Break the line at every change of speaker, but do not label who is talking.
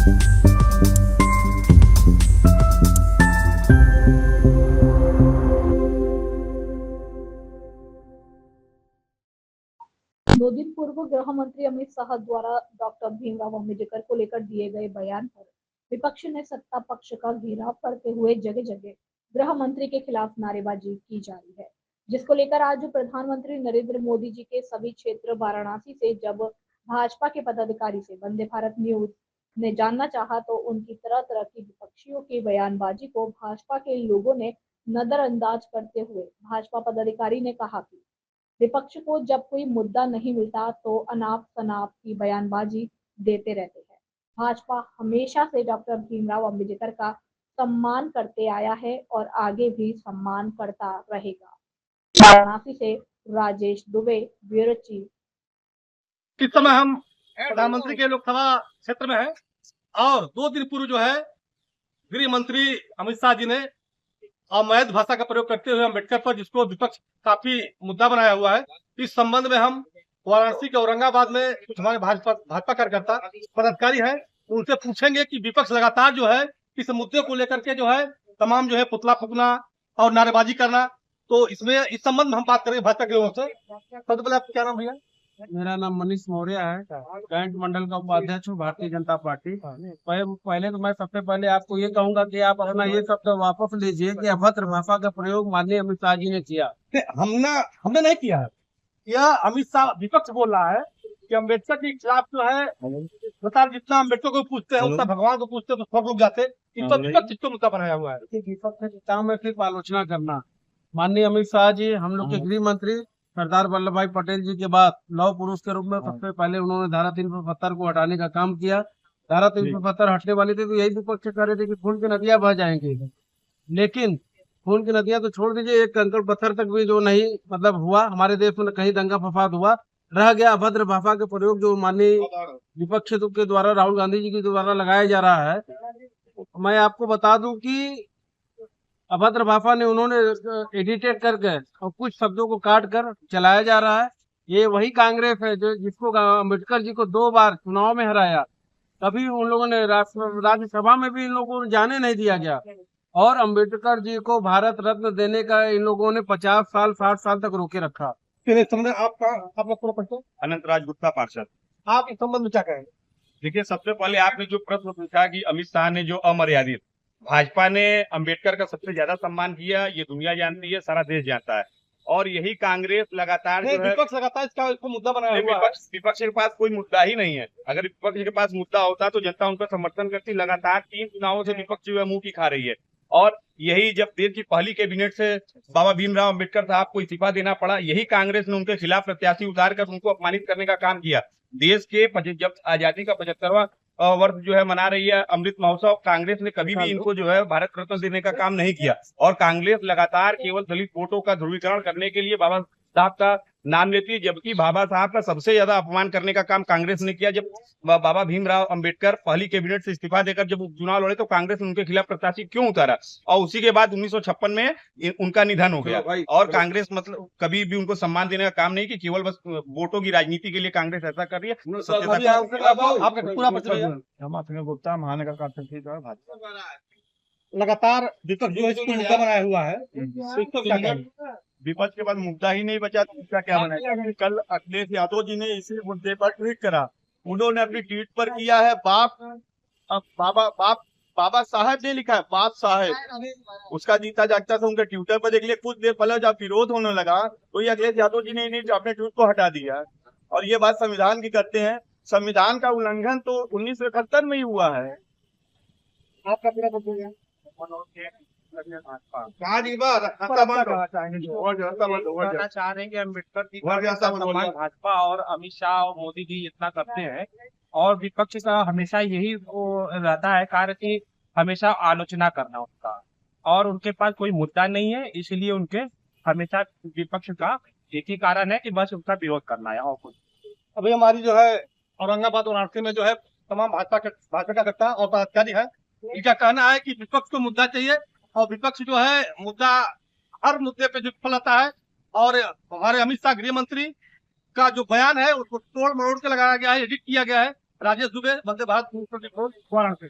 दो दिन पूर्व गृह मंत्री अमित शाह द्वारा डॉक्टर भीमराव अम्बेडकर को लेकर दिए गए बयान पर विपक्ष ने सत्ता पक्ष का घेराव करते हुए जगह जगह गृह मंत्री के खिलाफ नारेबाजी की जा रही है, जिसको लेकर आज प्रधानमंत्री नरेंद्र मोदी जी के सभी क्षेत्र वाराणसी से जब भाजपा के पदाधिकारी से वंदे भारत न्यूज ने जानना चाहा तो उनकी तरह तरह की विपक्षियों की बयानबाजी को भाजपा के लोगों ने नजरअंदाज करते हुए भाजपा पदाधिकारी ने कहा कि विपक्ष को जब कोई मुद्दा नहीं मिलता तो अनाप शनाप की बयानबाजी देते रहते हैं। भाजपा हमेशा से डॉक्टर भीमराव अम्बेडकर का सम्मान करते आया है और आगे भी सम्मान करता रहेगा। वाराणसी से राजेश दुबे, ब्यूरो चीफ।
इस समय हम प्रधानमंत्री के लोकसभा क्षेत्र में हैं और 2 दिन पूर्व जो है गृह मंत्री अमित शाह जी ने अवैध भाषा का प्रयोग करते हुए अम्बेडकर पर, जिसको विपक्ष काफी मुद्दा बनाया हुआ है, इस संबंध में हम वाराणसी के औरंगाबाद में कुछ हमारे भाजपा कार्यकर्ता पदाधिकारी हैं, उनसे पूछेंगे कि विपक्ष लगातार जो है इस मुद्दे को लेकर के जो है तमाम जो है पुतला फूकना और नारेबाजी करना, तो इसमें इस संबंध में हम बात करेंगे भाजपा के लोगों से। सबसे पहले आपका क्या नाम भैया?
मेरा नाम मनीष मौर्य है, कैंट मंडल का उपाध्यक्ष हूँ भारतीय जनता पार्टी। पहले तो मैं सबसे पहले आपको ये कहूंगा कि आप अपना ये शब्द वापस लीजिए कि अभद्र भाषा का प्रयोग माननीय अमित शाह जी ने किया।
हमने नहीं किया है, यह अमित शाह विपक्ष बोल रहा है कि अम्बेडकर के खिलाफ जो है बता, जितना अम्बेडकर को पूछते हैं उतना भगवान को पूछते हैं तो सब लोग जाते, इस पर विपक्ष इसको मुद्दा बनाया हुआ है।
विपक्ष के नेताओं में सिर्फ आलोचना करना। माननीय अमित शाह जी हम लोग के गृह मंत्री सरदार वल्लभ भाई पटेल जी के बाद लौह पुरुष के रूप में सबसे पहले उन्होंने धारा 375 को हटाने का काम किया। धारा 375 हटने वाली थी तो यही विपक्ष कह रहे थे कि खून की नदियां बह जाएंगी, लेकिन खून की नदियां तो छोड़ दीजिए, एक कंकड़ पत्थर तक भी जो नहीं मतलब हुआ हमारे देश में, कहीं दंगा फसाद हुआ, रह गया अभद्र भाषा के प्रयोग जो माननीय विपक्ष के द्वारा राहुल गांधी जी के द्वारा लगाया जा रहा है। मैं आपको बता दूं कि अभद्र भाषा ने उन्होंने एडिटेड करके और कुछ शब्दों को काट कर चलाया जा रहा है। ये वही कांग्रेस है जो जिसको अम्बेडकर जी को 2 बार चुनाव में हराया, कभी उन लोगों ने राज्यसभा में भी इन लोगों को जाने नहीं दिया गया, और अम्बेडकर जी को भारत रत्न देने का इन लोगों ने 50 साल 60 साल तक रोके रखा।
आपका
अनंत राज गुप्ता पार्षद।
आप इस संबंध में क्या कहेंगे?
देखिए, सबसे पहले आपने जो प्रश्न पूछा कि अमित शाह ने जो अमर्यादित, भाजपा ने अम्बेडकर का सबसे ज्यादा सम्मान किया, ये दुनिया जानती है, सारा देश जानता है, और यही कांग्रेस लगातार जो है
विपक्ष लगातार इसको मुद्दा बनाया हुआ है।
विपक्ष के पास कोई मुद्दा ही नहीं है। अगर विपक्ष के पास मुद्दा होता तो जनता उनका समर्थन करती। लगातार 3 चुनावों से विपक्ष जो है मुंह की खा रही है, और यही जब देश की पहली कैबिनेट से बाबा भीमराव अम्बेडकर साहब को इस्तीफा देना पड़ा, यही कांग्रेस ने उनके खिलाफ प्रत्याशी उतार कर उनको अपमानित करने का काम किया। देश के जब आजादी का 75वां वर्ष जो है मना रही है अमृत महोत्सव, कांग्रेस ने कभी भी इनको जो है भारत रत्न देने का काम नहीं किया, और कांग्रेस लगातार केवल दलित वोटों का ध्रुवीकरण करने के लिए बाबा साहब का नाम लेती है, जबकि बाबा साहब का सबसे ज्यादा अपमान करने का काम कांग्रेस ने किया। जब बाबा भीमराव अम्बेडकर पहली कैबिनेट से इस्तीफा देकर जब चुनाव लड़े तो कांग्रेस ने उनके खिलाफ प्रत्याशी क्यों उतारा, और उसी के बाद 1956 में उनका निधन हो गया। और कांग्रेस मतलब कभी भी उनको सम्मान देने का काम नहीं कि केवल बस वोटों की राजनीति के लिए कांग्रेस ऐसा कर रही है।
गुप्ता महानगर लगातार विपक्ष जो है इसको मुद्दा बनाया हुआ है, तो इसको क्या कहेंगे?
विपक्ष के पास मुद्दा ही नहीं बचा तो इसका क्या बनाया? कल अखिलेश यादव जी ने इसी मुद्दे पर ट्वीट करा। उन्होंने अपनी ट्वीट पर किया है बाबा साहब ने लिखा है, बाप साहब। उसका जीता जागता था उनके ट्विटर पर देख लिया। कुछ देर पहले जब विरोध होने लगा तो ये अखिलेश यादव जी ने अपने ट्वीट को हटा दिया, और ये बात संविधान की करते हैं। संविधान का उल्लंघन तो 1971 में ही हुआ है।
आपका पूरा
चाह रहे हैं कि अम्बेडकर जी भाजपा और अमित शाह और मोदी जी इतना करते हैं, और विपक्ष का हमेशा यही रहता है कार्य कि हमेशा आलोचना करना उनका, और उनके पास कोई मुद्दा नहीं है, इसलिए उनके हमेशा विपक्ष का एक ही कारण है कि बस उनका विरोध करना है और कुछ।
अभी हमारी जो है औरंगाबाद वाराणसी में जो है तमाम भाजपा का करता और पदाधिकारी है, इनका कहना है कि विपक्ष को मुद्दा चाहिए, और विपक्ष जो है मुद्दा हर मुद्दे पे जो फैलाता है, और हमारे अमित शाह गृह मंत्री का जो बयान है उसको तोड़ मरोड़ के लगाया गया है, एडिट किया गया है, राजेश दुबे, वंदे भारत न्यूज़ 24 वाराणसी।